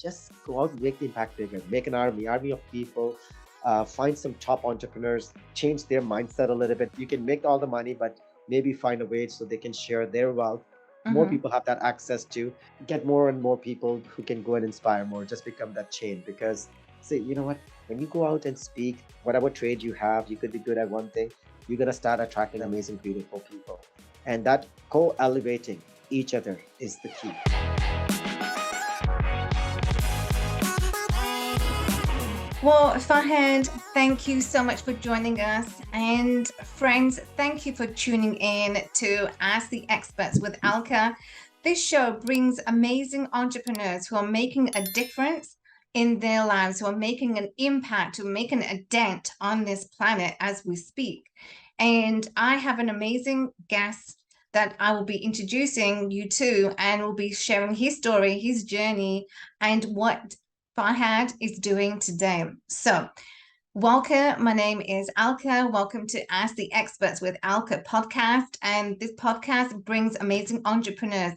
just go out and make the impact bigger. Make an army of people. Find some top entrepreneurs, change their mindset a little bit. You can make all the money, but maybe find a way so they can share their wealth. More Mm-hmm. people have that access to get more and more people who can go and inspire more, just become that chain. Because, see, you know what? When you go out and speak, whatever trade you have, you could be good at one thing, you're going to start attracting amazing, beautiful people. And that co elevating each other is the key. Well, Fahad, thank you so much for joining us. And friends, thank you for tuning in to Ask the Experts with Alka. This show brings amazing entrepreneurs who are making a difference in their lives, who are making an impact, who are making a dent on this planet as we speak. And I have an amazing guest that I will be introducing you to, and will be sharing his story, his journey, and what Fahad is doing today. So, welcome. My name is Alka. Welcome to Ask the Experts with Alka podcast. And this podcast brings amazing entrepreneurs.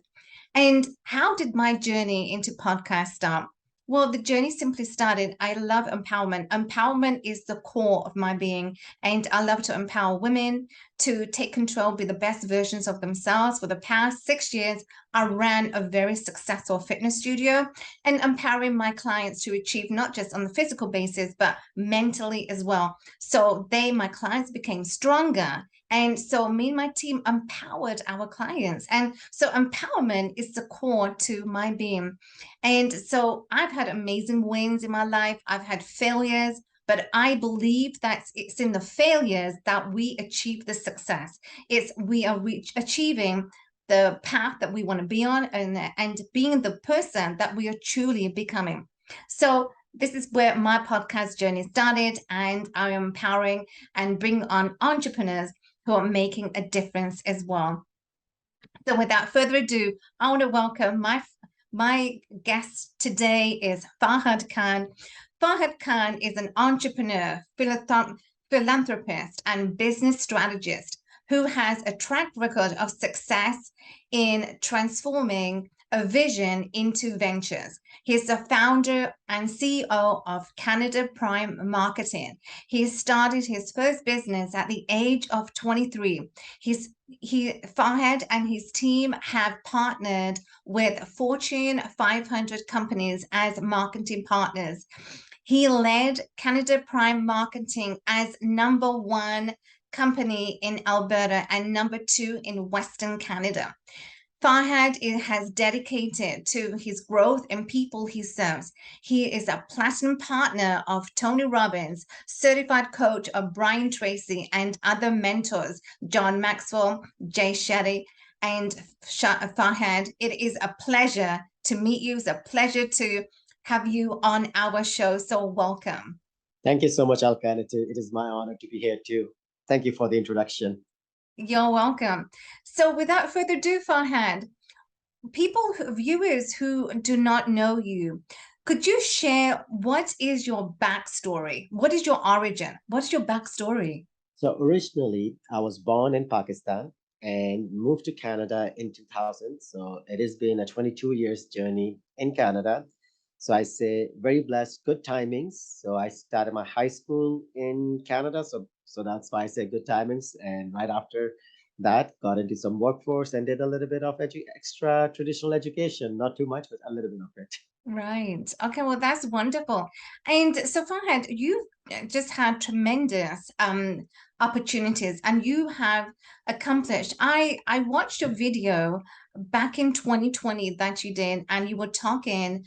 And how did my journey into podcast start? Well, the journey simply started. I love empowerment. Empowerment is the core of my being. And I love to empower women to take control, be the best versions of themselves. For the past 6 years, I ran a very successful fitness studio and empowering my clients to achieve not just on the physical basis, but mentally as well. So my clients became stronger. And so me and my team empowered our clients. And so empowerment is the core to my being. And so I've had amazing wins in my life. I've had failures, but I believe that it's in the failures that we achieve the success. It's we are achieving the path that we want to be on, and being the person that we are truly becoming. So this is where my podcast journey started, and I am empowering and bringing on entrepreneurs who are making a difference as well. So without further ado, I want to welcome my guest today is Fahad Khan. Fahad Khan is an entrepreneur, philanthropist, and business strategist who has a track record of success in transforming a vision into ventures. He's the founder and CEO of Canada Prime Marketing. He started his first business at the age of 23. Fahad and his team have partnered with Fortune 500 companies as marketing partners. He led Canada Prime Marketing as #1 company in Alberta and #2 in Western Canada. Fahad has dedicated to his growth and people he serves. He is a platinum partner of Tony Robbins, certified coach of Brian Tracy and other mentors, John Maxwell, Jay Shetty, and Fahad. It is a pleasure to meet you. It's a pleasure to have you on our show. So welcome. Thank you so much, Alka. And it is my honor to be here too. Thank you for the introduction. You're welcome. So without further ado, Fahad, viewers who do not know you, could you share what is your backstory? What is your origin? What's your backstory? So originally, I was born in Pakistan and moved to Canada in 2000. So it has been a 22 years journey in Canada. So I say very blessed, good timings. So I started my high school in Canada. So that's why I say good timings. And right after that, got into some workforce and did a little bit of extra traditional education. Not too much, but a little bit of it. Right. Okay, well, that's wonderful. And so Fahad, you just had tremendous opportunities and you have accomplished. I watched your video back in 2020 that you did, and you were talking,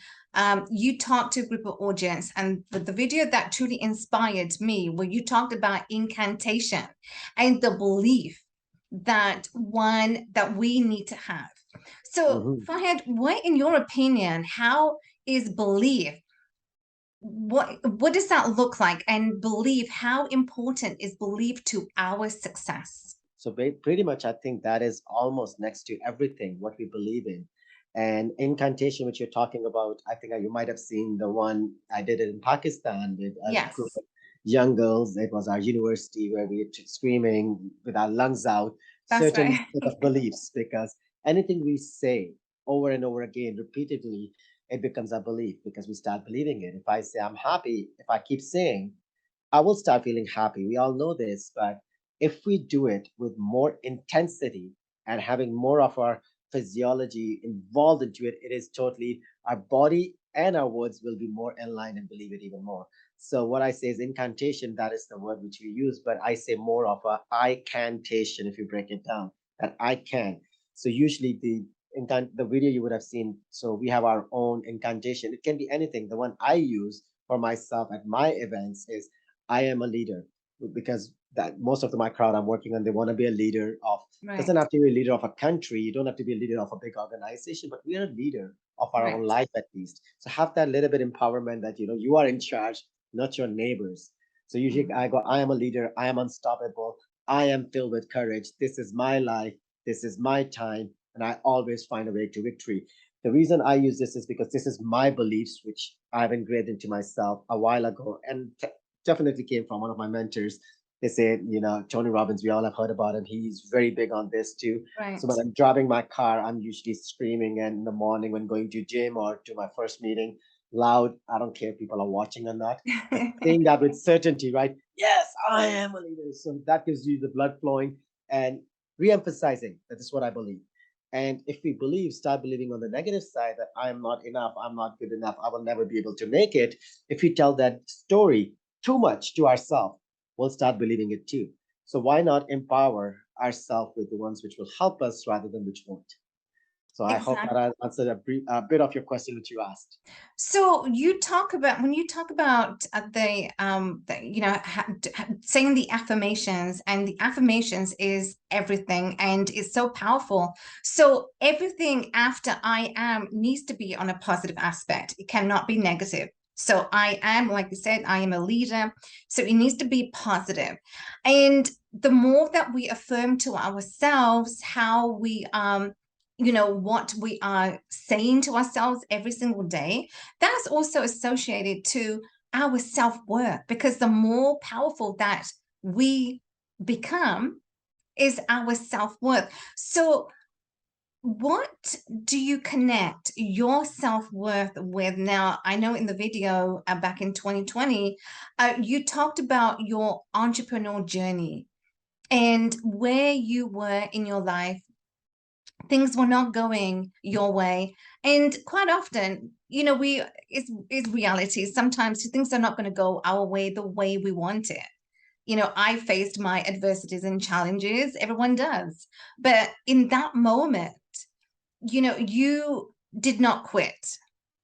you talked to a group of audience, and the video that truly inspired me, where you talked about incantation and the belief that we need to have. So, Mhm. Fahad, what, in your opinion, how is belief? What does that look like? And belief, how important is belief to our success? So pretty much, I think that is almost next to everything what we believe in. And incantation, which you're talking about, I think you might have seen the one I did it in Pakistan with a group Yes, of young girls. It was our university where we were screaming with our lungs out that's certain right. set of beliefs, because anything we say over and over again repeatedly it becomes a belief because we start believing it. If I say I'm happy, if I keep saying, I will start feeling happy. We all know this, but if we do it with more intensity and having more of our physiology involved into it, it is totally our body and our words will be more in line and believe it even more. So what I say is incantation, that is the word which we use, but I say more of a I cantation if you break it down, that I can. So usually the video you would have seen, so we have our own incantation. It can be anything. The one I use for myself at my events is I am a leader, because that most of my crowd I'm working on, they want to be a leader of, Right. doesn't have to be a leader of a country. You don't have to be a leader of a big organization, but we are a leader of our own Right. life at least. So have that little bit empowerment that, you are in charge, not your neighbors. So usually Mhm. I go, I am a leader, I am unstoppable, I am filled with courage. This is my life, this is my time, and I always find a way to victory. The reason I use this is because this is my beliefs, which I've ingrained into myself a while ago, and definitely came from one of my mentors. They say, Tony Robbins, we all have heard about him. He's very big on this too. So when Right. I'm driving my car, I'm usually screaming, and in the morning when going to gym or to my first meeting, loud. I don't care if people are watching or not, but saying that with certainty, right? Yes, I am a leader. So that gives you the blood flowing and re-emphasizing that is what I believe. And if we believe, start believing on the negative side that I am not enough, I'm not good enough, I will never be able to make it. If we tell that story too much to ourselves, we'll start believing it too. So why not empower ourselves with the ones which will help us rather than which won't? So I hope that Exactly. I answered a bit of your question that you asked. So you talk about when you talk about saying the affirmations, and the affirmations is everything and it's so powerful. So everything after I am needs to be on a positive aspect. It cannot be negative. So I am, like you said, I am a leader. So it needs to be positive. And the more that we affirm to ourselves how we what we are saying to ourselves every single day, that's also associated to our self-worth, because the more powerful that we become is our self-worth. So what do you connect your self-worth with now? I know in the video back in 2020, you talked about your entrepreneurial journey and where you were in your life. Things were not going your way, and quite often, we it's reality. Sometimes things are not going to go our way the way we want it. I faced my adversities and challenges, everyone does, but in that moment, you did not quit,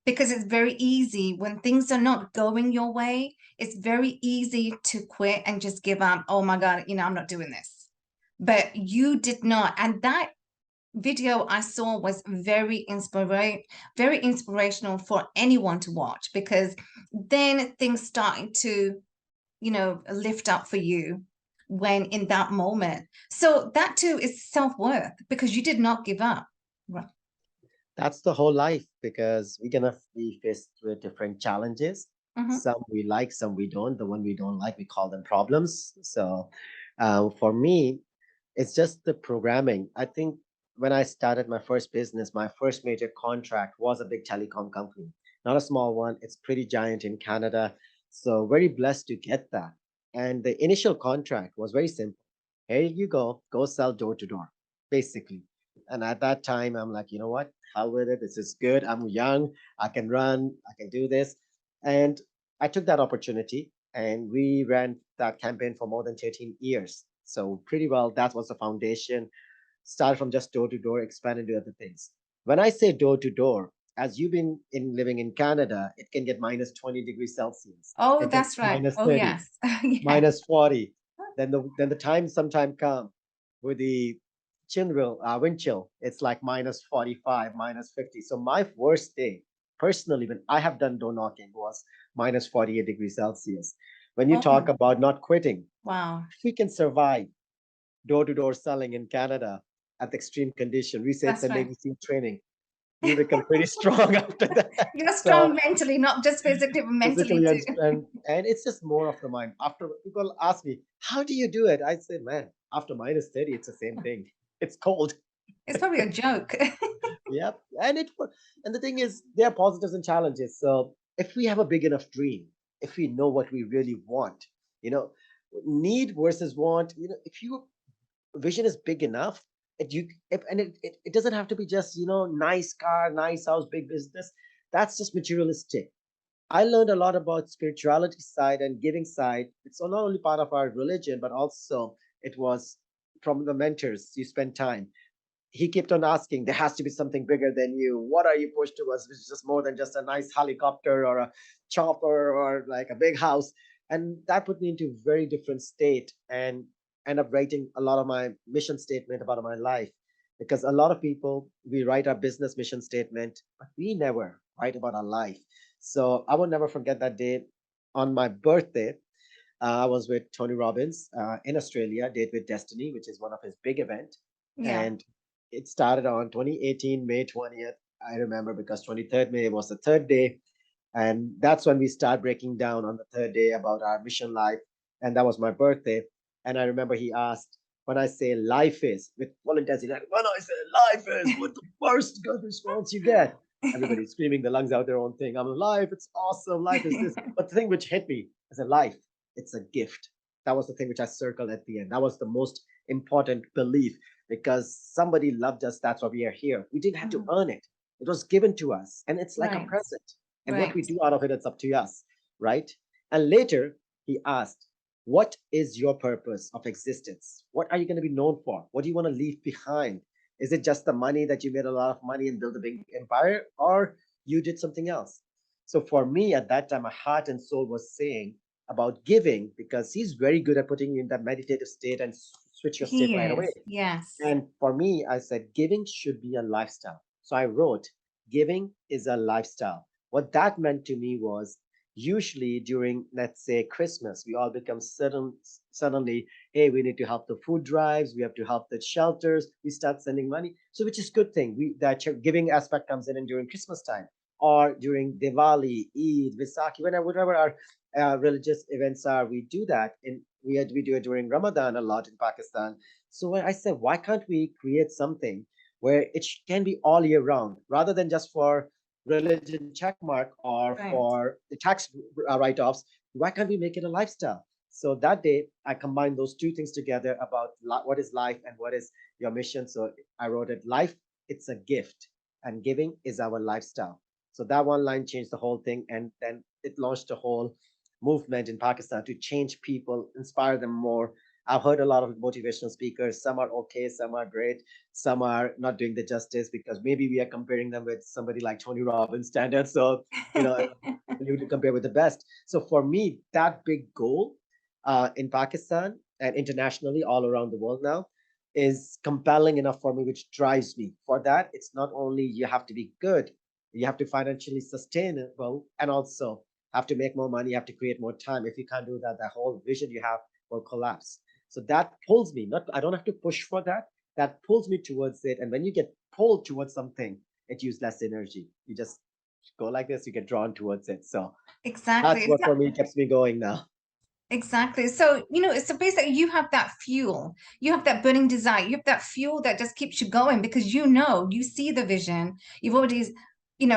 because it's very easy when things are not going your way. It's very easy to quit and just give up. Oh my god, I'm not doing this. But you did not, and that video I saw was very inspirational for anyone to watch, because then things started to, lift up for you when in that moment. So that too is self-worth, because you did not give up. Right. That's the whole life, because we're gonna be faced with different challenges. Mhm. Some we like, some we don't. The one we don't like, we call them problems. So for me, it's just the programming. I think when I started my first business, my first major contract was a big telecom company, not a small one. It's pretty giant in Canada. So very blessed to get that. And the initial contract was very simple. Here you go sell door to door, basically. And at that time, I'm like, you know what? How with it? This is good. I'm young. I can run. I can do this. And I took that opportunity, and we ran that campaign for more than 13 years. So pretty well, that was the foundation. Started from just door to door, expanded to other things. When I say door to door, as you've been living in Canada, it can get minus 20 degrees Celsius. Oh, It can that's be right. minus Oh 30, yes. Yes. minus 40. Then the time sometime come with the wind chill. It's like minus 45, minus 50. So my worst day, personally, when I have done door knocking, was minus 48 degrees Celsius. When you Oh my, talk about not quitting, wow. if we can survive door to door selling in Canada at the extreme condition, we say it's a That's right. Navy SEAL training. You become pretty strong after that. You're So strong mentally, not just physically, but mentally physically too. and it's just more of the mind. After people ask me, how do you do it? I say, man, after minus 30, it's the same thing. It's cold. It's probably a joke. Yep. And the thing is, there are positives and challenges. So if we have a big enough dream, if we know what we really want, you know, need versus want, if your vision is big enough, it doesn't have to be just, nice car, nice house, big business. That's just materialistic. I learned a lot about spirituality side and giving side. It's not only part of our religion, but also it was from the mentors you spend time. He kept on asking, there has to be something bigger than you. What are you pushed towards? Which is just more than just a nice helicopter or a chopper or like a big house. And that put me into a very different state and end up writing a lot of my mission statement about my life. Because a lot of people, we write our business mission statement, but we never write about our life. So I will never forget that day on my birthday. I was with Tony Robbins in Australia, Date with Destiny, which is one of his big event. Yeah. And it started on 2018, May 20th. I remember because 23rd May was the third day. And that's when we start breaking down on the third day about our mission life. And that was my birthday. And I remember he asked, when I say life is, with full intensity, like, when I say life is, what the first gut response you get? Everybody's screaming the lungs out their own thing. I'm alive. It's awesome. Life is this. But the thing which hit me is a life. It's a gift. That was the thing which I circled at the end. That was the most important belief because somebody loved us. That's why we are here. We didn't have to Mhm. earn it. It was given to us, and it's like a Right. present. And what we Right. do out of it, it's up to us, right? And later he asked, what is your purpose of existence? What are you going to be known for? What do you want to leave behind? Is it just the money that you made a lot of money and built a big empire, or you did something else? So for me at that time, my heart and soul was saying about giving because he's very good at putting you in that meditative state and switch your state He right away. is. Yes. And for me, I said giving should be a lifestyle. So I wrote, giving is a lifestyle. What that meant to me was usually during, let's say, Christmas, we all become suddenly, hey, we need to help the food drives, we have to help the shelters, we start sending money. So which is good thing. That giving aspect comes in during Christmas time or during Diwali, Eid, Visakhi, whatever our religious events are, we do that. We do it during Ramadan a lot in Pakistan. So when I said, why can't we create something where it can be all year round rather than just for religion checkmark or Right. for the tax write-offs? Why can't we make it a lifestyle? So that day, I combined those two things together about what is life and what is your mission. So I wrote it, life, it's a gift, and giving is our lifestyle. So that one line changed the whole thing, and then it launched a whole movement in Pakistan to change people, inspire them more. I've heard a lot of motivational speakers. Some are okay, some are great, some are not doing the justice because maybe we are comparing them with somebody like Tony Robbins standards. So, you need to compare with the best. So for me, that big goal in Pakistan and internationally all around the world now is compelling enough for me, which drives me. For that, it's not only you have to be good, you have to financially sustainable and also have to make more money, you have to create more time. If you can't do that, the whole vision you have will collapse. So that pulls me, not I don't have to push for that. That pulls me towards it. And when you get pulled towards something, it uses less energy. You just go like this, you get drawn towards it. So that's Exactly. what for me keeps me going now. Exactly. So, so basically you have that fuel, you have that burning desire, you have that fuel that just keeps you going because you see the vision, you've already,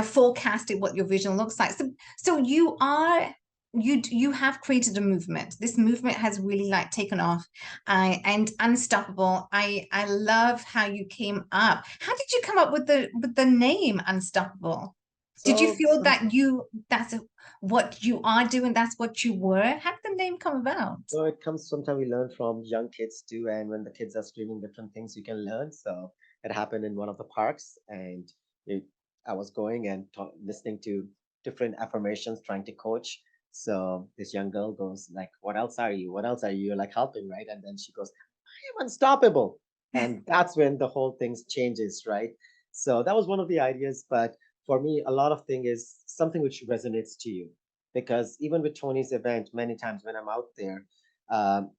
forecasted what your vision looks like. So you have created a movement. This movement has really like taken off, and unstoppable. I love how you came up. How did you come up with the name Unstoppable? Did you So feel that that's what you are doing, that's what you were? How did the name come about? So it comes sometimes we learn from young kids too, and when the kids are screaming different things, you can learn. So it happened in one of the parks, and it, I was going and listening to different affirmations, trying to coach. So this young girl goes like, "What else are you? What else are you? You're like helping, right?" And then she goes, "I am unstoppable," and that's when the whole thing changes, right? So that was one of the ideas, but for me, a lot of thing is something which resonates to you because even with Tony's event, many times when I'm out there, um,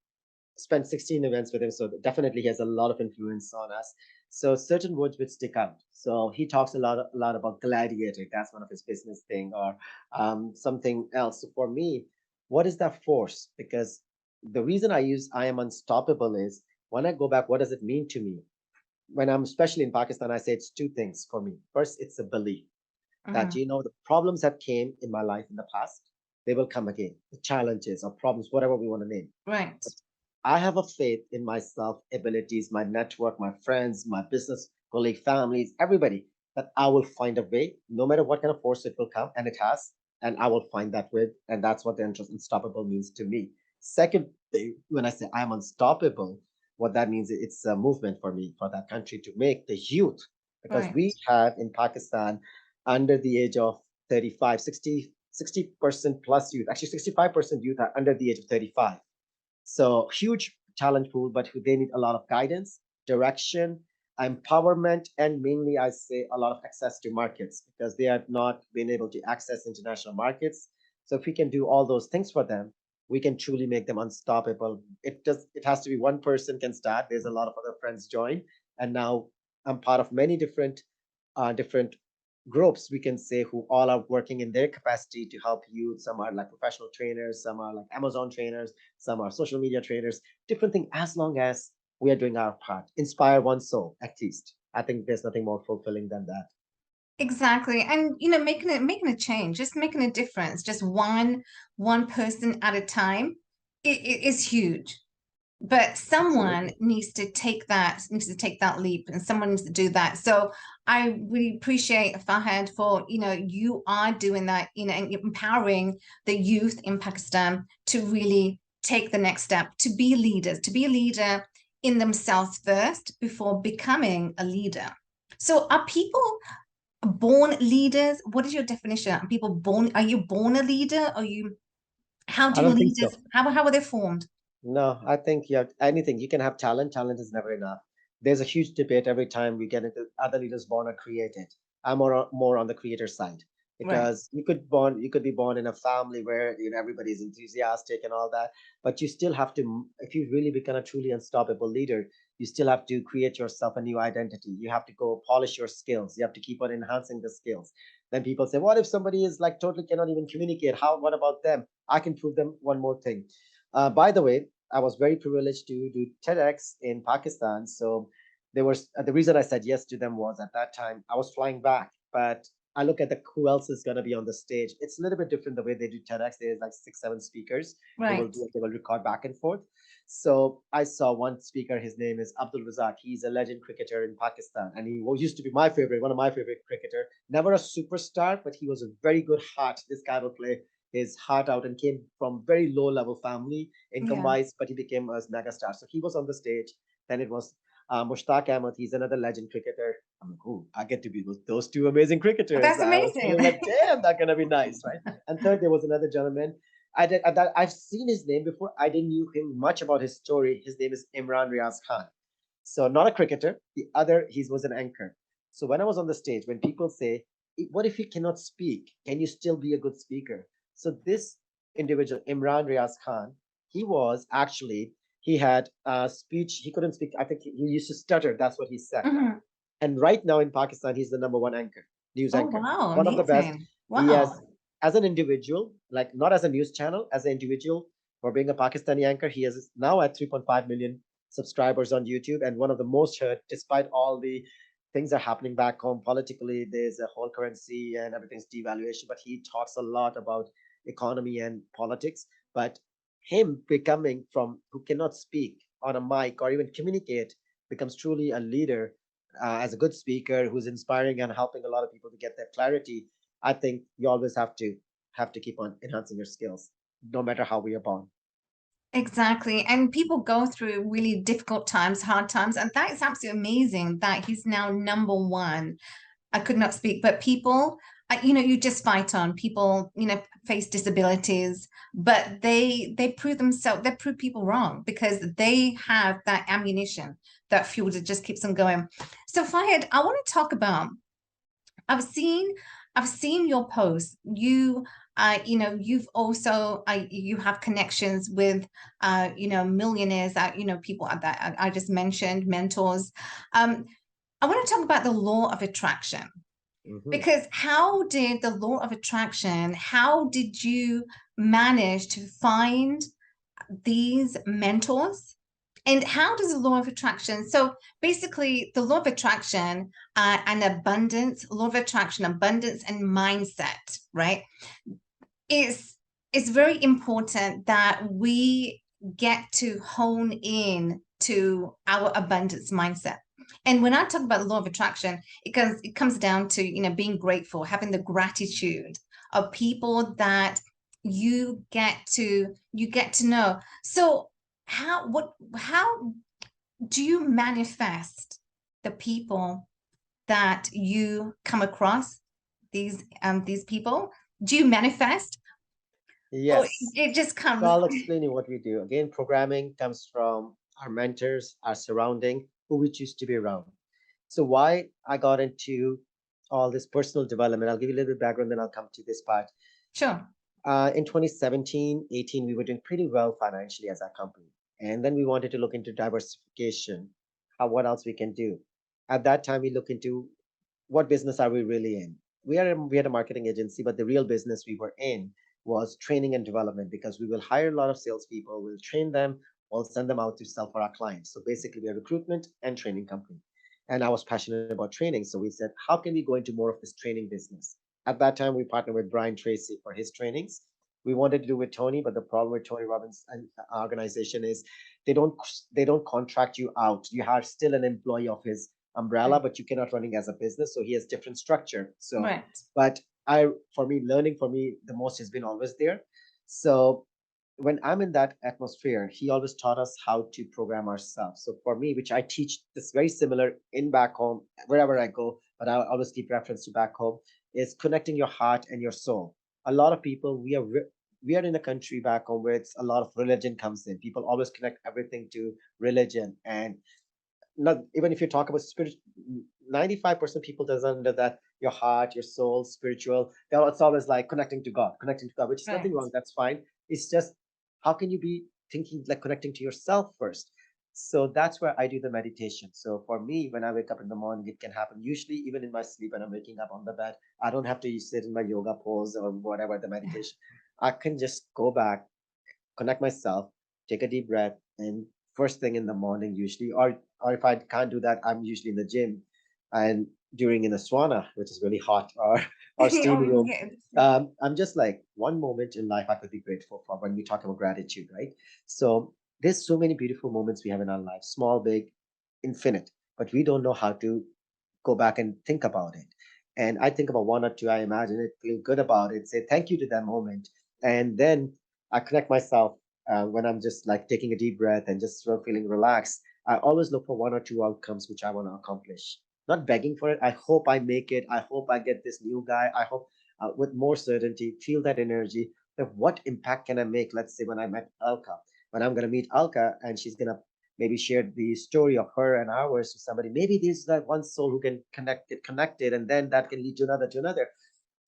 spent 16 events with him, so definitely he has a lot of influence on us. So certain words would stick out. So he talks a lot about gladiator. That's one of his business thing, or something else. So for me, what is that force? Because the reason I use "I am unstoppable" is when I go back, what does it mean to me? when I'm especially in Pakistan, I say it's two things for me. First, it's a belief that, Hmm. the problems that came in my life in the past, they will come again. The challenges or problems, whatever we want to name. Right. I have a faith in myself, abilities, my network, my friends, my business colleague, families, everybody, that I will find a way, no matter what kind of force it will come, and it has, and I will find that way. And that's what the unstoppable means to me. Second thing, when I say I'm unstoppable, what that means, it's a movement for me, for that country to make the youth, because Right. we have in Pakistan under the age of 35, 60% plus youth, actually 65% youth are under the age of 35. So huge talent pool, but they need a lot of guidance, direction, empowerment, and mainly I say a lot of access to markets because they have not been able to access international markets. So if we can do all those things for them, we can truly make them unstoppable. It has to be one person can start. There's a lot of other friends join. And now I'm part of many different groups, we can say, who all are working in their capacity to help youth. Some are like professional trainers, some are like Amazon trainers, some are social media trainers, different thing. As long as we are doing our part, inspire one soul at least, I think there's nothing more fulfilling than that. Exactly. And making a change, just making a difference, just one person at a time, it is huge. But someone Absolutely. needs to take that leap, and someone needs to do that. So I really appreciate, Fahad, for you are doing that, and empowering the youth in Pakistan to really take the next step, to be leaders, to be a leader in themselves first before becoming a leader. So are people born leaders? What is your definition? Are people born? Are you born a leader? Are you? How I do don't think leaders? so. How are they formed? No, I think you have anything. You can have talent. Talent is never enough. There's a huge debate every time we get into other leaders born or created. I'm more on the creator side Right. because you could be born in a family where everybody's enthusiastic and all that, but you still have to, if you really become a truly unstoppable leader, you still have to create yourself a new identity. You have to go polish your skills. You have to keep on enhancing the skills. Then people say, what if somebody is like totally cannot even communicate? How? What about them? I can prove them one more thing. By the way, I was very privileged to do TEDx in Pakistan. So there was the reason I said yes to them was at that time I was flying back, but I look at who else is going to be on the stage. It's a little bit different the way they do TEDx. There's like 6, 7 speakers. Right. They will record back and forth. So I saw one speaker. His name is Abdul Razak. He's a legend cricketer in Pakistan, and he used to be my favorite, one of my favorite cricketer. Never a superstar, but he was a very good heart. This guy will play his heart out and came from very low level family income Yeah. wise, but he became a mega star. So he was on the stage. Then it was Mushtaq Ahmed. He's another legend cricketer. I'm like, oh, I get to be with those two amazing cricketers. That's I was amazing. feeling like, damn, that's gonna be nice, right? And third, there was another gentleman. I've seen his name before. I didn't knew him much about his story. His name is Imran Riaz Khan. So not a cricketer. The other, he was an anchor. So when I was on the stage, when people say, "What if you cannot speak? Can you still be a good speaker?" So this individual, Imran Riaz Khan, he was actually he had a speech. He couldn't speak. I think he used to stutter. That's what he said. Mhm. And right now in Pakistan, he's the number one anchor, news Oh, anchor, wow. one of the best. Amazing. He Wow. has, as an individual, like not as a news channel, as an individual, for being a Pakistani anchor, he is now at 3.5 million subscribers on YouTube and one of the most heard, despite all the things that are happening back home politically. There's a whole currency and everything's devaluation, but he talks a lot about economy and politics. But him becoming from who cannot speak on a mic or even communicate becomes truly a leader as a good speaker who's inspiring and helping a lot of people to get that clarity. I think you always have to keep on enhancing your skills, no matter how we are born. Exactly. And people go through really difficult times, hard times, and that is absolutely amazing that he's now number one. I could not speak, but people, you just fight on. People, face disabilities, but they prove themselves, they prove people wrong because they have that ammunition, that fuel that just keeps them going. So, Fahad, I want to talk about. I've seen, I've seen your posts. You've also, you have connections with, millionaires that, people that I just mentioned, mentors. Um, I want to talk about the law of attraction. Mhm. Because how did the law of attraction, how did you manage to find these mentors And how does the law of attraction? So basically, the law of attraction and abundance, law of attraction, abundance, and mindset, right? Is it's very important that we get to hone in to our abundance mindset. And when I talk about the law of attraction, it comes down to being grateful, having the gratitude of people that you get to know. So how do you manifest the people that you come across? These people, do you manifest, or Yes. it just So comes? I'll explain you what we do. Again, programming comes from our mentors, our surrounding, who we choose to be around. So why I got into all this personal development, I'll give you a little bit background, then I'll come to this part. Sure. In 2017, 18, we were doing pretty well financially as a company. And then we wanted to look into diversification, what else we can do. At that time, we looked into what business are we really in. We had a marketing agency, but the real business we were in was training and development, because we will hire a lot of salespeople, we'll train them, we'll send them out to sell for our clients. So basically, we're a recruitment and training company. And I was passionate about training. So we said, how can we go into more of this training business? At that time, we partnered with Brian Tracy for his trainings. We wanted to do with Tony, but the problem with Tony Robbins' organization is they don't they don't contract you out. You are still an employee of his umbrella, Right. but you cannot running as a business. So he has different structure. So, Right. but learning for me, the most has been always there. So when I'm in that atmosphere, he always taught us how to program ourselves. So for me, which I teach this very similar in back home, wherever I go, but I always keep reference to back home, is connecting your heart and your soul. A lot of people, we are in a country back home where it's a lot of religion comes in. People always connect everything to religion, and not even if you talk about spirit, 95% people doesn't under that your heart, your soul, spiritual. It's always like connecting to God, which is nothing Right. wrong. That's fine. It's just how can you be thinking like connecting to yourself first? So that's where I do the meditation. So for me, when I wake up in the morning, it can happen usually even in my sleep when I'm waking up on the bed. I don't have to sit in my yoga pose or whatever the meditation. I can just go back, connect myself, take a deep breath, and first thing in the morning usually, or if I can't do that, I'm usually in the gym and during in a sauna, which is really hot, or steam Oh, room. yes. I'm just like one moment in life I could be grateful for when we talk about gratitude, right? So there's so many beautiful moments we have in our life, small, big, infinite, but we don't know how to go back and think about it. And I think about one or two, I imagine it, feel good about it, say thank you to that moment. And then I connect myself when I'm just like taking a deep breath and just sort of feeling relaxed. I always look for one or two outcomes which I want to accomplish. Not begging for it. I hope I make it. I hope I get this new guy. I hope with more certainty, feel that energy. That what impact can I make? Let's say when I met Alka, when I'm gonna meet Alka and she's gonna maybe share the story of her and ours to somebody. Maybe there's that one soul who can get connected, and then that can lead to another to another.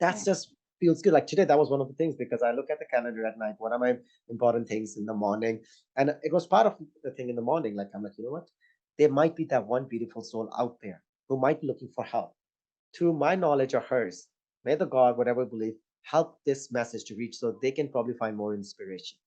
That's Right. just feels good. Like today, that was one of the things because I look at the calendar at night. What are my important things in the morning? And it was part of the thing in the morning. Like I'm like, you know what? There might be that one beautiful soul out there who might be looking for help. Through my knowledge or hers, may the God, whatever belief, help this message to reach so they can probably find more inspiration.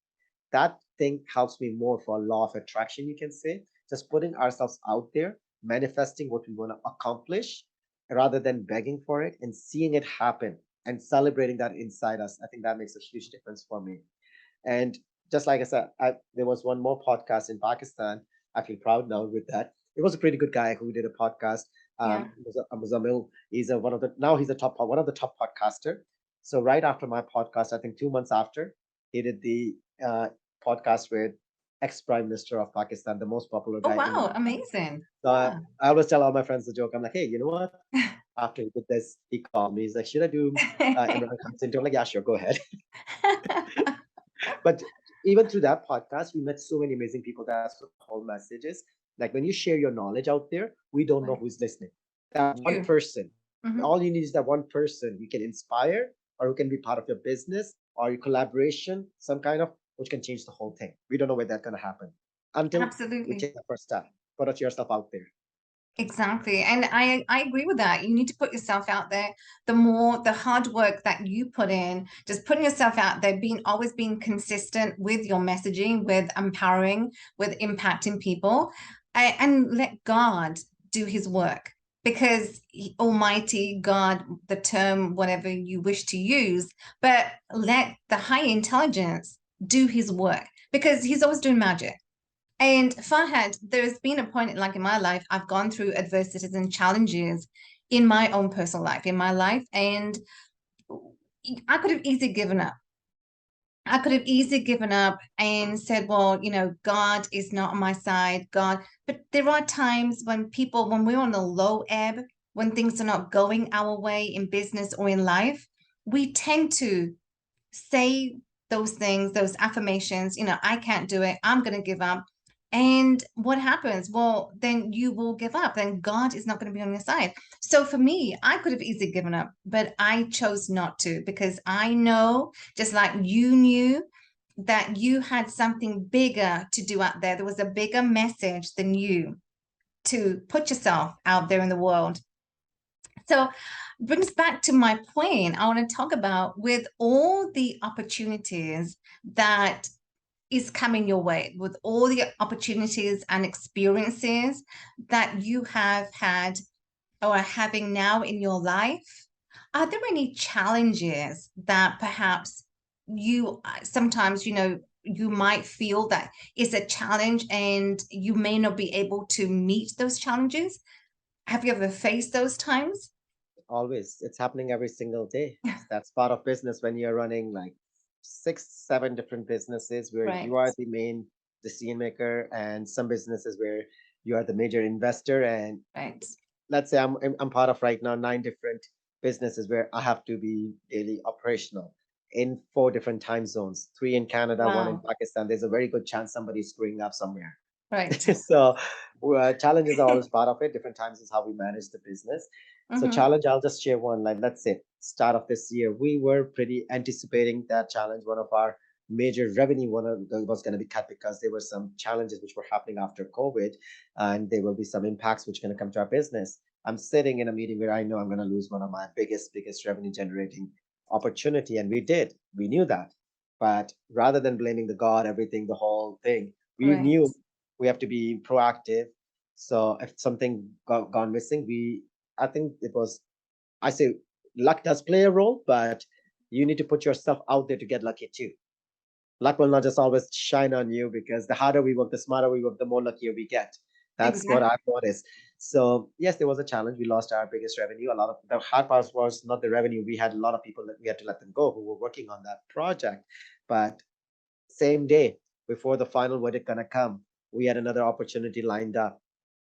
That thing helps me more for law of attraction, you can say, just putting ourselves out there, manifesting what we want to accomplish rather than begging for it and seeing it happen and celebrating that inside us. I think that makes a huge difference for me. And just like I said, there was one more podcast in Pakistan. I feel proud now with that. It was a pretty good guy who did a podcast. Yeah. Muzamil, he's a, one of the now he's a top one of the top podcaster. So right after my podcast, I think 2 months after, he did the podcast with ex Prime Minister of Pakistan, the most popular Oh, guy in wow. India. Amazing. So Yeah. I always tell all my friends the joke. I'm like, hey, you know what? After he did this, he called me. He's like, should I do Imran Khan's interview? I'm like, yeah, sure, go ahead. But even through that podcast, we met so many amazing people. That's what the whole message is. Like when you share your knowledge out there, we don't know Right. who's listening. That one True. person, Hmm. all you need is that one person you can inspire or who can be part of your business or your collaboration, some kind of, which can change the whole thing. We don't know where that's going to happen until we Absolutely. take the first step, put yourself out there. Exactly. And I agree with that. You need to put yourself out there. The more the hard work that you put in, just putting yourself out there, being always being consistent with your messaging, with empowering, with impacting people, and let God do his work. Because Almighty God, the term, whatever you wish to use, but let the high intelligence do his work because he's always doing magic. And Fahad, there's been a point like in my life, I've gone through adversities and challenges in my own personal life, in my life, and I could have easily given up. I could have easily given up and said, well, God is not on my side, God. But there are times when we're on a low ebb, when things are not going our way in business or in life, we tend to say those things, those affirmations, I can't do it. I'm going to give up. And what happens? Well, then you will give up. Then God is not going to be on your side. So for me, I could have easily given up, but I chose not to because I know, just like you knew, that you had something bigger to do out there. There was a bigger message than you to put yourself out there in the world. So brings back to my point. I want to talk about with all the opportunities that is coming your way, with all the opportunities and experiences that you have had or are having now in your life. Are there any challenges that perhaps you sometimes, you might feel that is a challenge and you may not be able to meet those challenges? Have you ever faced those times? Always. It's happening every single day. That's part of business when you're running like six, seven different businesses where you Right, are the main decision maker, and some businesses where you are the major investor. And right. let's say I'm part of right now nine different businesses where I have to be daily operational in four different time zones, three in Canada, one in Wow. Pakistan. There's a very good chance somebody's screwing up somewhere. Right. So challenges are always part of it. Different times is how we manage the business. So Hmm. challenge, I'll just share one. Like let's say start of this year, we were pretty anticipating that challenge. One of our major revenue was going to be cut because there were some challenges which were happening after COVID, and there will be some impacts which are going to come to our business. I'm sitting in a meeting where I know I'm going to lose one of my biggest revenue generating opportunity, and we did. We knew that, but rather than blaming the God, everything, the whole thing, we Right. knew we have to be proactive. So if something gone missing, I think it was, I say luck does play a role, but you need to put yourself out there to get lucky too. Luck will not just always shine on you, because the harder we work, the smarter we work, the more luckier we get. That's what Exactly. I've noticed. So yes, there was a challenge. We lost our biggest revenue. A lot of the hard part was not the revenue. We had a lot of people that we had to let them go who were working on that project. But same day before the final verdict gonna come, we had another opportunity lined up,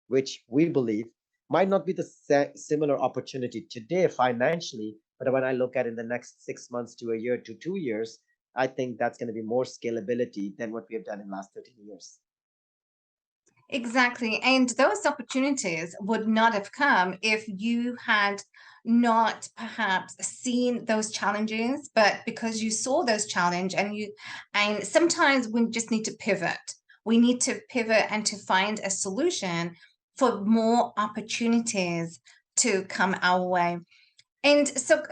which we believe might not be the similar opportunity today financially, but when I look at in the next 6 months to a year to 2 years, I think that's going to be more scalability than what we have done in the last 13 years. Exactly. And those opportunities would not have come if you had not perhaps seen those challenges, but because you saw those challenge and sometimes we just need to pivot. We need to pivot and to find a solution for more opportunities to come our way. And so,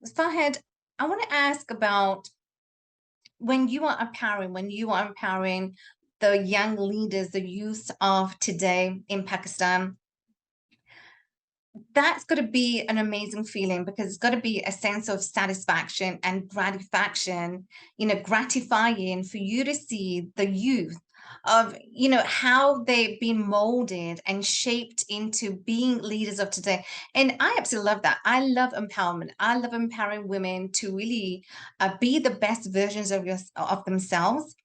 Fahad, I want to ask about when you are empowering the young leaders, the youth of today in Pakistan, that's got to be an amazing feeling because it's got to be a sense of satisfaction and gratification, gratifying for you to see the youth of, how they've been molded and shaped into being leaders of today. And I absolutely love that. I love empowerment. I love empowering women to really be the best versions of themselves.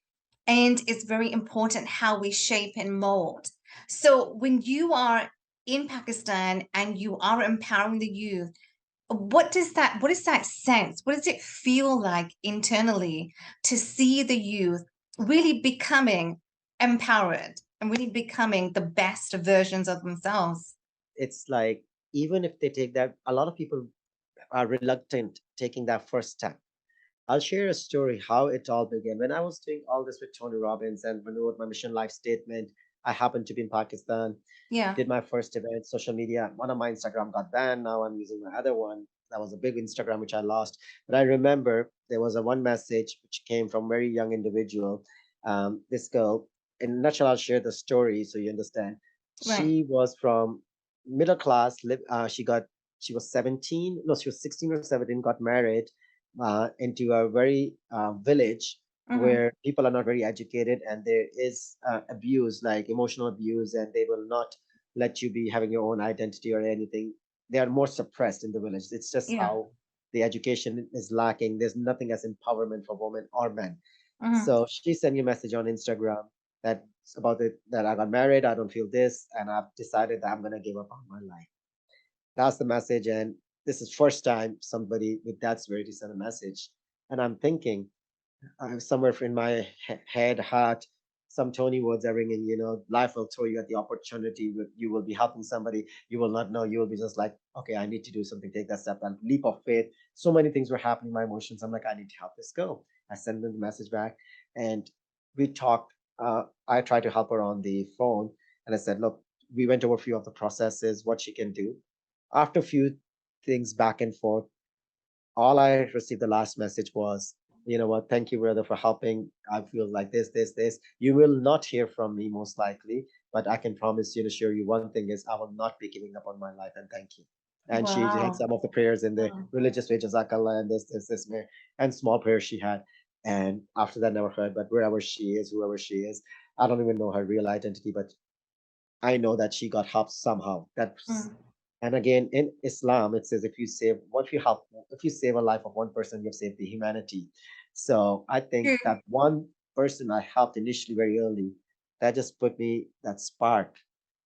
And it's very important how we shape and mold. So when you are in Pakistan and you are empowering the youth, what is that sense? What does it feel like internally to see the youth really becoming empowered and really becoming the best versions of themselves? It's like, even if they take that, a lot of people are reluctant taking that first step. I'll share a story how it all began. When I was doing all this with Tony Robbins and when I wrote my mission life statement, I happened to be in Pakistan, Yeah. did my first event, social media. One of my Instagram got banned. Now I'm using my other one. That was a big Instagram, which I lost. But I remember there was a one message which came from a very young individual. This girl, in a nutshell, I'll share the story so you understand. Right. She was from middle class. She was 17. No, she was 16 or 17. Got married into a very village Mm-hmm. where people are not very educated, and there is abuse, like emotional abuse, and they will not let you be having your own identity or anything. They are more suppressed in the village. It's just Yeah. how the education is lacking. There's nothing as empowerment for women or men. Mm-hmm. So she sent me a message on Instagram that about it, that I got married, I don't feel this, and I've decided that I'm gonna give up on my life. That's the message, and this is first time somebody with that severity sent a message, and I'm thinking, somewhere in my head, heart, some Tony words are ringing. Life will throw you at the opportunity. You will be helping somebody. You will not know. You will be just like, okay, I need to do something. Take that step. And leap of faith. So many things were happening. My emotions. I'm like, I need to help this girl. I send them the message back, and we talked. I tried to help her on the phone, and I said, look, we went over a few of the processes, what she can do. After a few things back and forth, all I received the last message was, you know what, thank you, brother, for helping. I feel like this. You will not hear from me most likely, but I can promise you and assure you one thing is I will not be giving up on my life, and thank you. And she had Wow. some of the prayers in the Wow. religious way, Jazakallah, and and small prayers she had. And after that, never heard, but wherever she is, whoever she is, I don't even know her real identity, but I know that she got help somehow. That's Mm. and again in Islam it says if you save a life of one person, you've saved the humanity. So I think True. that one person I helped initially very early, that just put me that spark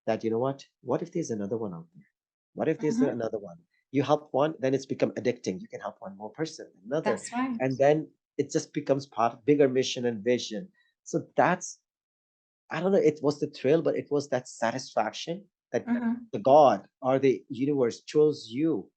that, what if there's another one out there? What if there's Mm-hmm. another one? You help one, then it's become addicting. You can help one more person, another, That's right. and then it just becomes part of bigger mission and vision. So that's, I don't know, it was the thrill, but it was that satisfaction that Mm-hmm. the God or the universe chose you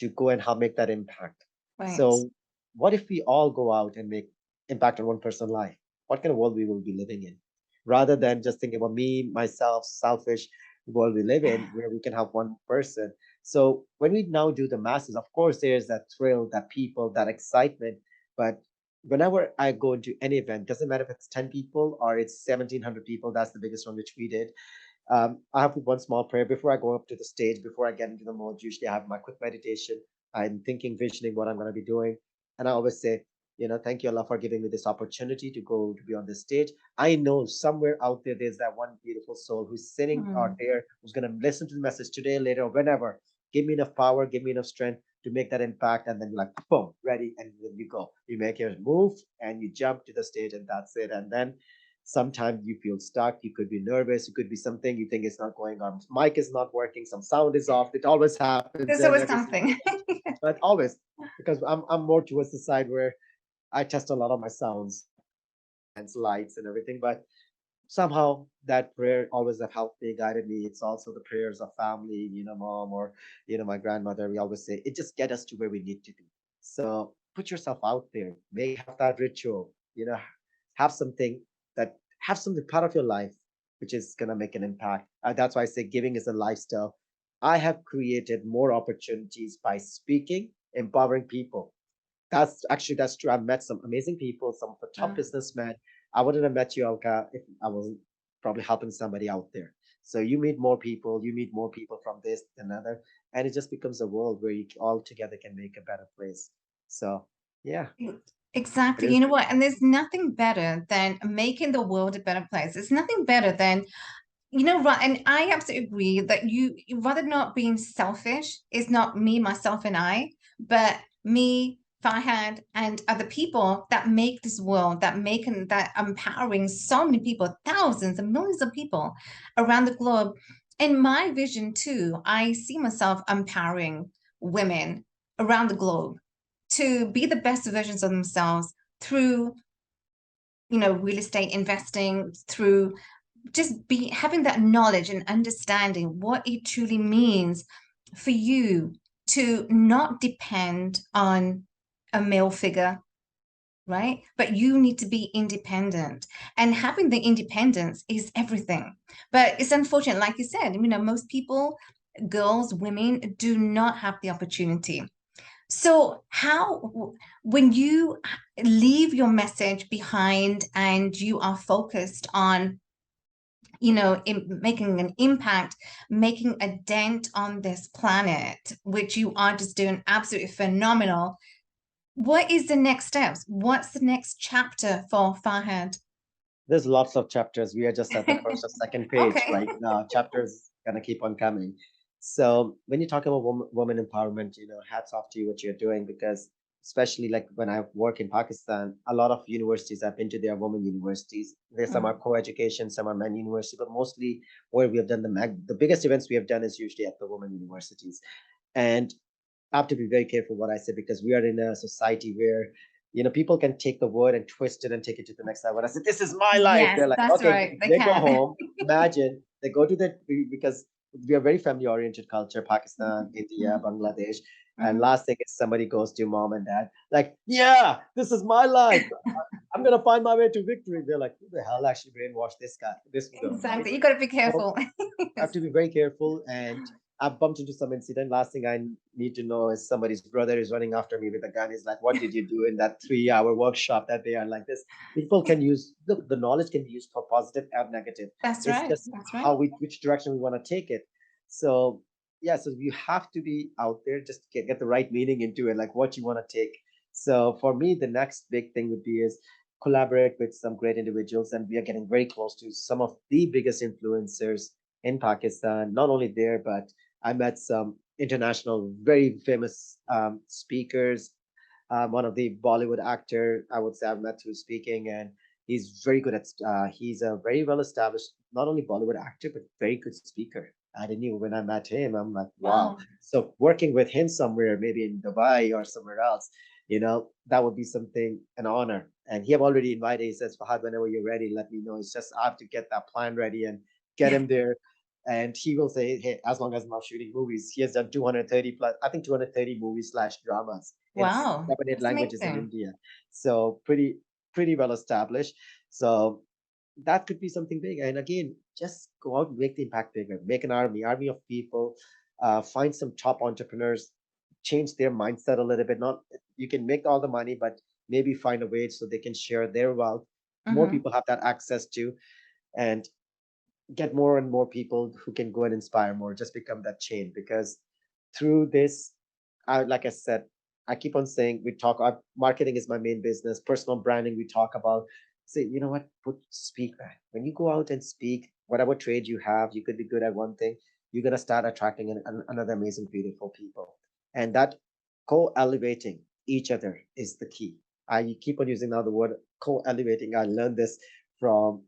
to go and help make that impact. Right. So, what if we all go out and make impact on one person's life? What kind of world we will be living in? Rather than just thinking about me, myself, selfish world we live in, where we can help one person. So, when we now do the masses, of course, there's that thrill, that people, that excitement, but whenever I go into any event, doesn't matter if it's 10 people or it's 1,700 people, that's the biggest one which we did. I have one small prayer before I go up to the stage, before I get into the mode. Usually I have my quick meditation. I'm thinking, visioning what I'm going to be doing. And I always say, thank you, Allah, for giving me this opportunity to go to be on this stage. I know somewhere out there, there's that one beautiful soul who's sitting out Mm. there, who's going to listen to the message today, later, or whenever. Give me enough power, give me enough strength to make that impact. And then you're like, boom, ready. And then you go. You make your move and you jump to the stage, and that's it. And then sometimes you feel stuck, you could be nervous, you could be something, you think it's not going on, mic is not working, some sound is off. It always happens There's in always every single something. event, but always, because I'm more towards the side where I test a lot of my sounds and lights and everything. But somehow that prayer always have helped me, guided me. It's also the prayers of family, mom, or my grandmother. We always say it just get us to where we need to be. So put yourself out there, have that ritual, have something, that have something part of your life which is gonna make an impact. That's why I say giving is a lifestyle. I have created more opportunities by speaking, empowering people. That's true. I've met some amazing people, some of the top Mm. businessmen. I wouldn't have met you, Alka, if I wasn't probably helping somebody out there. So you meet more people from this and another, and it just becomes a world where you all together can make a better place. So yeah, it Exactly. is. You know what? And there's nothing better than making the world a better place. There's nothing better than, right. And I absolutely agree that rather not being selfish is not me, myself, and I, but me, Fahad, and other people that make this world, that empowering so many people, thousands and millions of people around the globe. In my vision too, I see myself empowering women around the globe to be the best versions of themselves through, real estate investing, through just be having that knowledge and understanding what it truly means for you to not depend on a male figure, right? But you need to be independent. And having the independence is everything. But it's unfortunate, like you said, most people, girls, women, do not have the opportunity. So, when you leave your message behind and you are focused on, making an impact, making a dent on this planet, which you are just doing absolutely phenomenal, what is the next steps? What's the next chapter for Fahad? There's lots of chapters. We are just at the first or second page Okay. right now. Chapters gonna keep on coming. So when you talk about woman empowerment, hats off to you what you're doing, because especially like when I work in Pakistan, a lot of universities I've been to, there are women universities. There's some are Mm. co-education, some are men university, but mostly where we have done the biggest events we have done is usually at the women universities. And I have to be very careful what I say, because we are in a society where people can take the word and twist it and take it to the next level. When I said, "This is my life," Yes, they're like, that's "Okay." right. They They go can. home. Imagine they go to the because we are very family-oriented culture, Pakistan, India, Mhm, Bangladesh, and mhm. last thing is somebody goes to mom and dad like, "Yeah, this is my life. I'm gonna find my way to victory." They're like, "Who the hell actually brainwashed this guy, this girl, right?" Exactly. You got to be So careful. I have to be very careful. And I've bumped into some incident. Last thing I need to know is somebody's brother is running after me with a gun. He's like, "What did you do in that 3 hour workshop that they are like this?" People can use the knowledge can be used for positive and negative. That's It's right. just That's right. how which direction we want to take it. So yeah, so you have to be out there, just get the right meaning into it, like what you want to take. So for me, the next big thing would be is collaborate with some great individuals, and we are getting very close to some of the biggest influencers in Pakistan. Not only there, but I met some international, very famous speakers. One of the Bollywood actor, I would say I've met through speaking, and he's very good at. He's a very well established, not only Bollywood actor, but very good speaker. I didn't knew when I met him. I'm like, wow. Wow. So working with him somewhere, maybe in Dubai or somewhere else, that would be something, an honor. And he have already invited. He says, "Fahad, whenever you're ready, let me know. It's just I have to get that plan ready and get him there." And he will say, "Hey, as long as I'm not shooting movies," he has done 230 plus, I think 230 movies slash dramas in Wow. 7, 8 That's languages in amazing. India. So pretty well established. So that could be something big. And again, just go out and make the impact bigger. Make an army of people. Find some top entrepreneurs. Change their mindset a little bit. Not you can make all the money, but maybe find a way so they can share their wealth. More Hmm. people have that access to, and get more and more people who can go and inspire more, just become that chain. Because through this, like I said, I keep on saying, we talk, marketing is my main business, personal branding, we talk about, say, you know what, speak, man. When you go out and speak, whatever trade you have, you could be good at one thing, you're going to start attracting another amazing, beautiful people. And that co-elevating each other is the key. I keep on using now the word co-elevating. I learned this from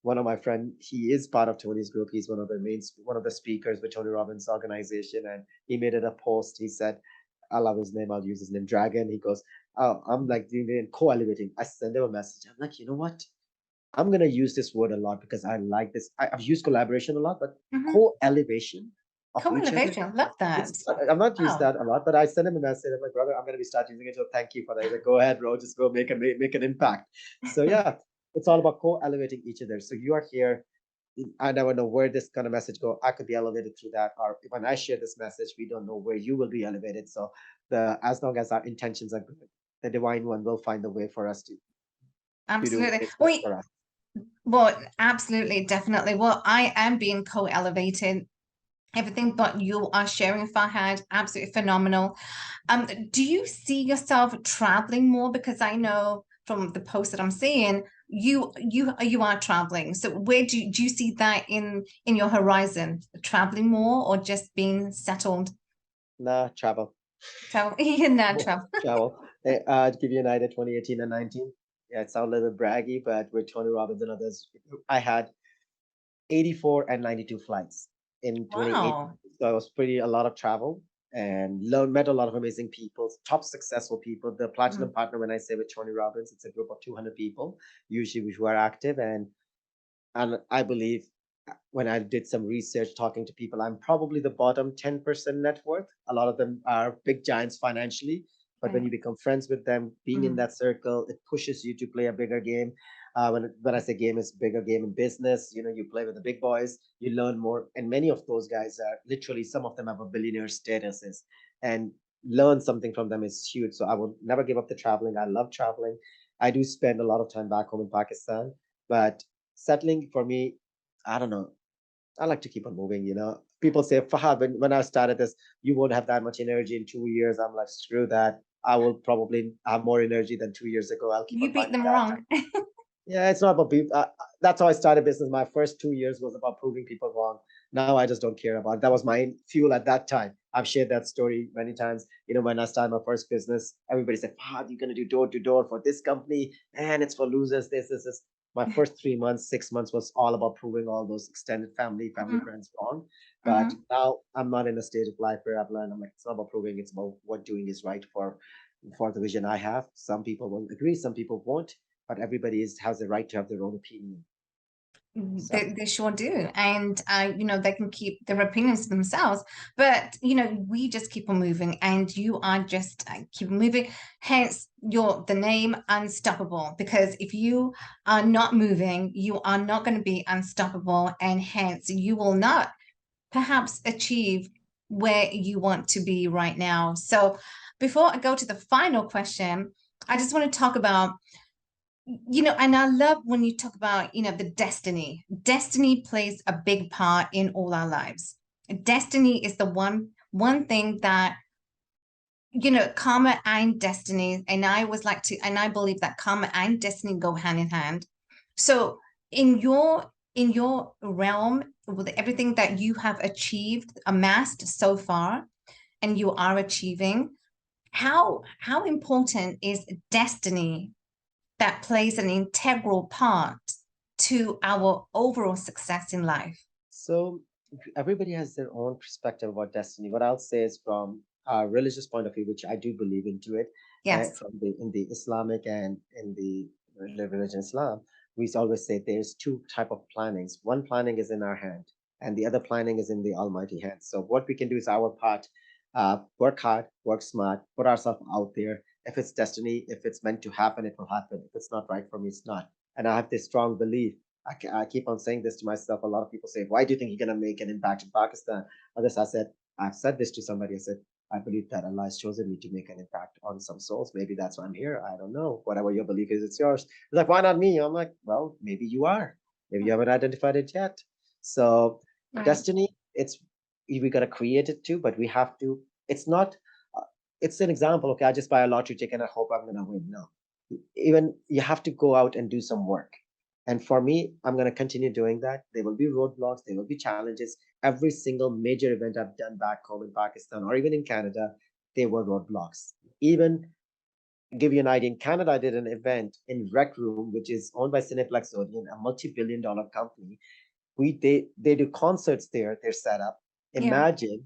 one of my friend. He is part of Tony's group. He's one of the speakers with Tony Robbins organization, and he made it a post. He said, "I love his name. I'll use his name, Dragon." He goes, "Oh, I'm like doing it co-elevating." I send him a message. I'm like, you know what? I'm gonna use this word a lot because I like this. I've used collaboration a lot, but Hmm. co-elevation of each other. Co-elevation. Love that. I've not used Wow. that a lot, but I sent him a message. I'm like, "Brother, I'm gonna be start using it. So thank you for that." He's like, "Go ahead, bro. Just go make an impact." So yeah, it's all about co-elevating each other. So you are here. I never know where this kind of message go. I could be elevated through that, or when I share this message, we don't know where you will be elevated. So the as long as our intentions are good, the divine one will find a way for us to do what Absolutely. is best for us. Well, absolutely, definitely. Well, I am being co-elevated. Everything but you are sharing, Fahad, absolutely phenomenal. Do you see yourself traveling more? Because I know from the post that I'm seeing, you are traveling. So where do you see that in your horizon? Traveling more or just being settled? Nah, travel. Travel, you're not Well, travel. travel. To give you an idea, 2018 and 19. Yeah, it sounds a little bit braggy, but with Tony Robbins and others, I had 84 and 92 flights in 2018. Wow. So it was pretty a lot of travel, and met a lot of amazing people, top successful people. The platinum Mm, partner, when I say with Tony Robbins, it's a group of 200 people, usually who are active. And I believe when I did some research talking to people, I'm probably the bottom 10% net worth. A lot of them are big giants financially, but when you become friends with them, being in Mm. that circle, it pushes you to play a bigger game. When I say game, is bigger game in business. You play with the big boys, you learn more, and many of those guys are literally, some of them have a billionaire statuses, and learn something from them is huge. So I will never give up the traveling. I love traveling. I do spend a lot of time back home in Pakistan, but settling for me, I don't know. I like to keep on moving. People say, Fahad, when I started this, you won't have that much energy in 2 years. I'm like, screw that. I will probably have more energy than 2 years ago. I'll keep You on beat finding them that. wrong. Yeah, it's not about people. That's how I started business. My first 2 years was about proving people wrong. Now I just don't care about it. That was my fuel at that time. I've shared that story many times. When I started my first business, everybody said, "Fahad, you're gonna do door to door for this company, and it's for losers." This. My first 3 months, 6 months was all about proving all those extended family Mhm, friends wrong. But mhm. now I'm not in a stage of life where I've learned. I'm like, it's not about proving. It's about what doing is right for the vision I have. Some people will agree, some people won't, but everybody has the right to have their own opinion. So They sure do. And, they can keep their opinions to themselves. But, we just keep on moving and you are just keep moving. Hence, the name Unstoppable. Because if you are not moving, you are not going to be unstoppable. And hence, you will not perhaps achieve where you want to be right now. So, before I go to the final question, I just want to talk about and I love when you talk about, the destiny. Destiny plays a big part in all our lives. Destiny is the one thing that, karma and destiny, and I believe that karma and destiny go hand in hand. So in your realm, with everything that you have achieved, amassed so far, and you are achieving, how important is destiny that plays an integral part to our overall success in life? so everybody has their own perspective about destiny. What I'll say is from a religious point of view, which I do believe into it, Yes. from the in the Islamic and in the religion Islam, we always say there's two type of plannings. One planning is in our hand, and the other planning is in the Almighty hand. So what we can do is our part, work hard, work smart, put ourselves out there. If it's destiny, if it's meant to happen, it will happen. If it's not right for me, it's not. And I have this strong belief. I keep on saying this to myself. A lot of people say, "Why do you think you're going to make an impact in Pakistan?" Others, I've said this to somebody. I said, I believe that Allah has chosen me to make an impact on some souls. Maybe that's why I'm here. I don't know. Whatever your belief is, it's yours. It's like, why not me? I'm like, well, maybe you are. Maybe you haven't identified it yet. So, Right. destiny, we got to create it too, but we have to. It's not. Uh, it's an example. Okay, I just buy a lottery ticket and I hope I'm going to win. No, even you have to go out and do some work. And for me, I'm going to continue doing that. There will be roadblocks, there will be challenges. Every single major event I've done back home in Pakistan or even in Canada, there were roadblocks. Even give you an idea, in Canada, I did an event in Rec Room, which is owned by Cineplex Odeon, a multi-billion-dollar company. They do concerts there. They're set up. Yeah. Imagine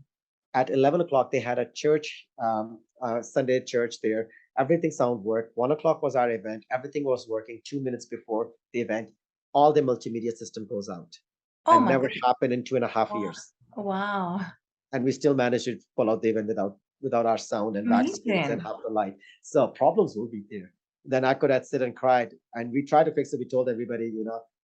at 11 o'clock they had a church, Sunday church there. Everything sound worked. 1 o'clock was our event. Everything was working. 2 minutes before the event, all the multimedia system goes out, Oh and my never goodness. happened in 2.5 years. Wow. Wow. And we still managed to pull out the event without our sound and back screens and Amazing. half the light. So problems will be there. Then I could have sit and cried, and we tried to fix it. We told everybody,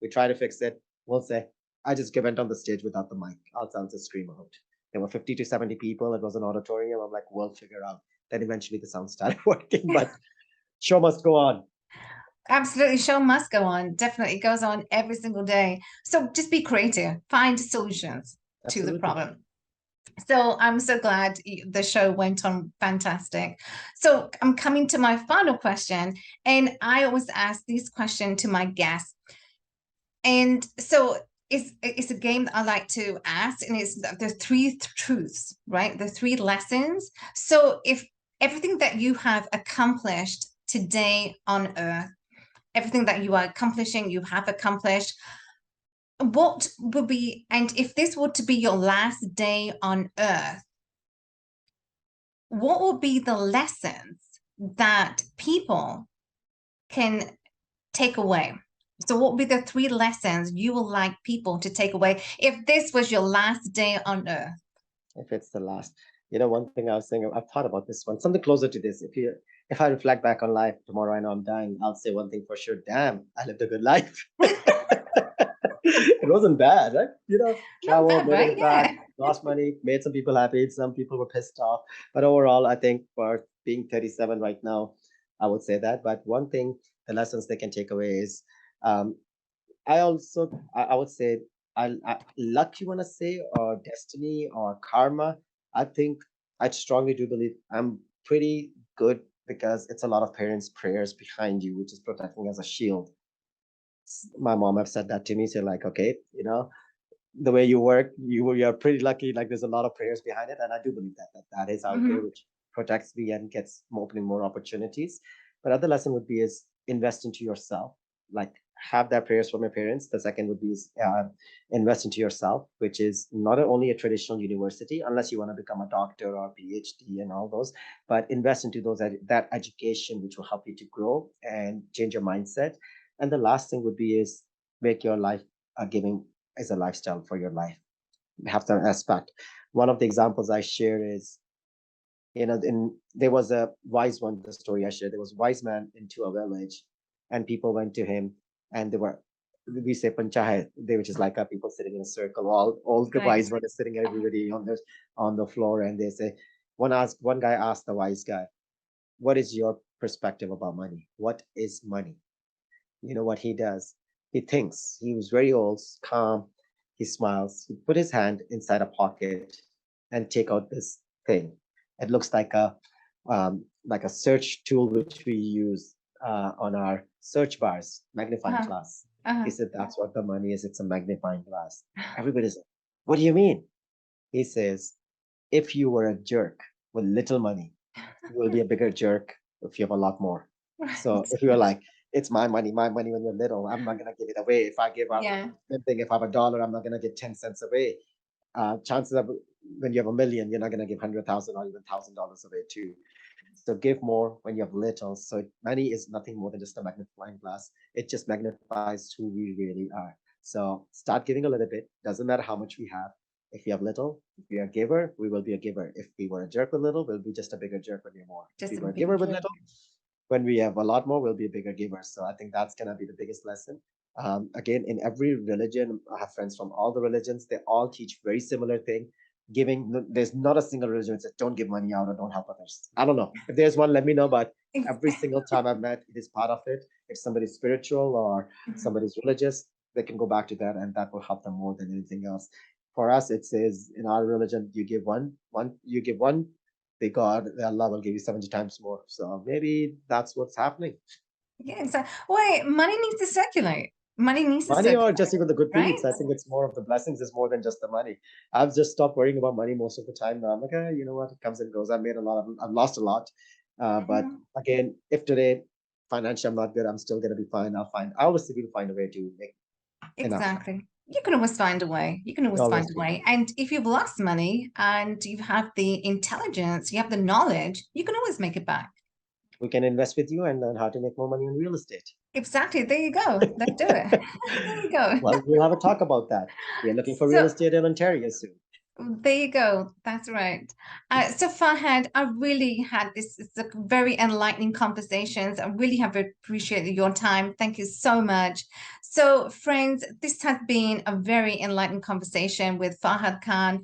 we try to fix it. We'll say, I just went on the stage without the mic. I'll just scream out. There were 50 to 70 people. It was an auditorium. I'm like, we'll figure out. Then eventually the sound started working, but show must go on. Absolutely. Show must go on. Definitely. It goes on every single day. So just be creative, find solutions to the Absolutely. problem. So I'm so glad the show went on fantastic. So I'm coming to my final question, and I always ask this question to my guests. And so it's a game that I like to ask, and it's the three truths, right? The three lessons. So if everything that you have accomplished today on Earth, everything that you are accomplishing, you have accomplished, what would be, and if this were to be your last day on Earth, what would be the lessons that people can take away? So, what would be the three lessons you would like people to take away if this was your last day on Earth? If it's the last. One thing I was saying, I've thought about this one, something closer to this. If I reflect back on life tomorrow, I know I'm dying, I'll say one thing for sure. Damn, I lived a good life. It wasn't bad, right? Not Traveled, bad, made right? it back, Yeah. lost money, made some people happy, some people were pissed off. But overall, I think for being 37 right now, I would say that. But one thing, the lessons they can take away is, um, I would say, luck, you want to say, or destiny or karma. I think I strongly do believe I'm pretty good because it's a lot of parents' prayers behind you, which is protecting as a shield. My mom have said that to me. So like, okay, the way you work, you're pretty lucky. Like there's a lot of prayers behind it, and I do believe that is out there, Hmm. which protects me and gets opening more opportunities. But other lesson would be is invest into yourself. Like have that prayers from your parents. The second would be is invest into yourself, which is not only a traditional university, unless you want to become a doctor or PhD and all those, but invest into that education, which will help you to grow and change your mindset. And the last thing would be is make your life a giving as a lifestyle for your life. Have some aspect. One of the examples I share is, there was a wise one, the story I shared. There was a wise man into a village, and people went to him, and we say panchayat, they which is like people sitting in a circle. All the Right. wise one is sitting, everybody on the floor, and they say, one guy asked the wise guy, "What is your perspective about money? What is money?" You know what he does? He thinks. He was very old, calm. He smiles. He put his hand inside a pocket and take out this thing. It looks like a search tool which we use on our search bars, magnifying Uh-huh. glass. He Uh-huh. said that's what the money is. It's a magnifying glass. Everybody's like, "What do you mean?" He says, "If you were a jerk with little money, you will be a bigger jerk if you have a lot more. So Right. if you're like, it's my money when you're little, I'm not gonna give it away. If I give out Yeah. same thing, if I have a dollar, I'm not gonna give 10 cents away. Chances of when you have a million, you're not gonna give 100,000 or even $1,000 away too. So give more when you have little. So money is nothing more than just a magnifying glass. It just magnifies who we really are. So start giving a little bit. Doesn't matter how much we have. If you have little, if we are a giver, we will be a giver. If we were a jerk with little, we'll be just a bigger jerk when we're more. If we Just a were a bigger giver with jerk. little, when we have a lot more, we'll be a bigger giver. So I think that's gonna be the biggest lesson. Again, in every religion, I have friends from all the religions. They all teach very similar thing. Giving, there's not a single religion that says don't give money out or don't help others. I don't know if there's one. Let me know. But every single time I've met, it is part of it. If somebody's spiritual or somebody's religious, they can go back to that, and that will help them more than anything else. For us, it says in our religion, you give one, the God, Allah will give you 70 times more. So maybe that's what's happening. Yeah, so wait, money needs to circulate. Money needs to Money or circulate, just even the good right? deeds. I think it's more of the blessings is more than just the money. I've just stopped worrying about money most of the time now. I'm like, you know what? It comes and goes. I've lost a lot. But Mhm. again, if today financially I'm not good, I'm still gonna be fine. I always will find a way to make enough. Exactly. You can always find a way. You can We always find always a do. way. And if you've lost money and you have the intelligence, you have the knowledge, you can always make it back. We can invest with you and learn how to make more money in real estate. Exactly. There you go. Let's do it. There you go. Well, we'll have a talk about that. We are looking for real So estate in Ontario soon. there you go. That's right. So Fahad, I really had this it's a very enlightening conversations. I really have appreciated your time. Thank you so much. So, friends, this has been a very enlightening conversation with Fahad Khan,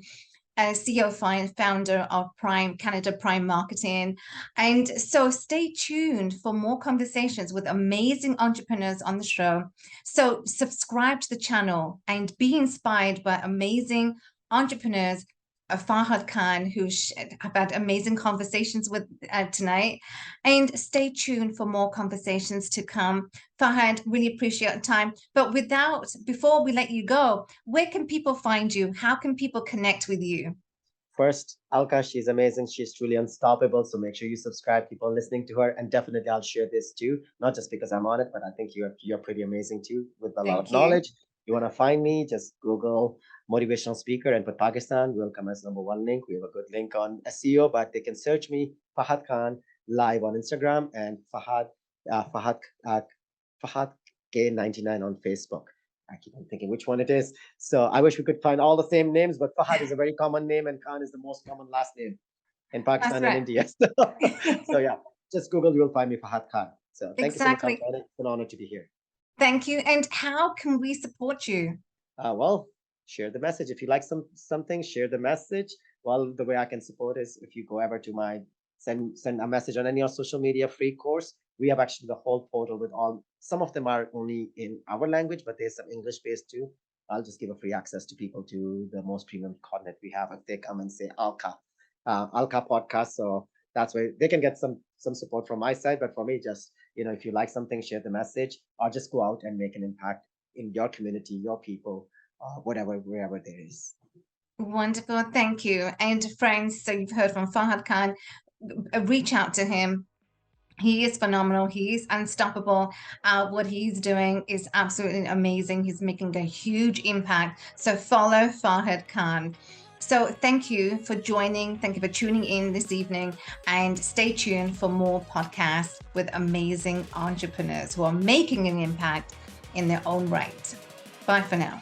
CEO founder of Prime Canada Prime Marketing. And so stay tuned for more conversations with amazing entrepreneurs on the show. So subscribe to the channel and be inspired by amazing entrepreneurs. Fahad Khan, I've had amazing conversations with tonight. And stay tuned for more conversations to come. Fahad, really appreciate your time. But before we let you go, where can people find you? How can people connect with you? First, Alka, she's amazing. She's truly unstoppable. So make sure you subscribe, keep on listening to her. And definitely I'll share this too. Not just because I'm on it, but I think you're pretty amazing too, with a lot of Thank you. knowledge. You want to find me, just Google motivational speaker and put Pakistan. We'll come as number one link. We have a good link on SEO, but they can search me, Fahad Khan, live on Instagram, and Fahad uh, Fahad K99 on Facebook. I keep on thinking which one it is. So I wish we could find all the same names, but Fahad is a very common name and Khan is the most common last name. in That's Pakistan and right. India. So yeah, just Google, you will find me, Fahad Khan. So thank you so much, Exactly. Alka. It's an honor to be here. Thank you. And how can we support you? Well, share the message. If you like something, share the message. Well, the way I can support is if you go over to my send a message on any of social media free course. We have actually the whole portal with all. Some of them are only in our language, but there's some English based too. I'll just give a free access to people to the most premium content we have if they come and say Alka podcast. So that's where they can get some support from my side. But for me, just if you like something, share the message, or just go out and make an impact in your community, your people, whatever, wherever there is. Wonderful. Thank you. And friends, so you've heard from Fahad Khan. Reach out to him. He is phenomenal. He is unstoppable. What he's doing is absolutely amazing. He's making a huge impact. So follow Fahad Khan. So thank you for joining. Thank you for tuning in this evening, and stay tuned for more podcasts with amazing entrepreneurs who are making an impact in their own right. Bye for now.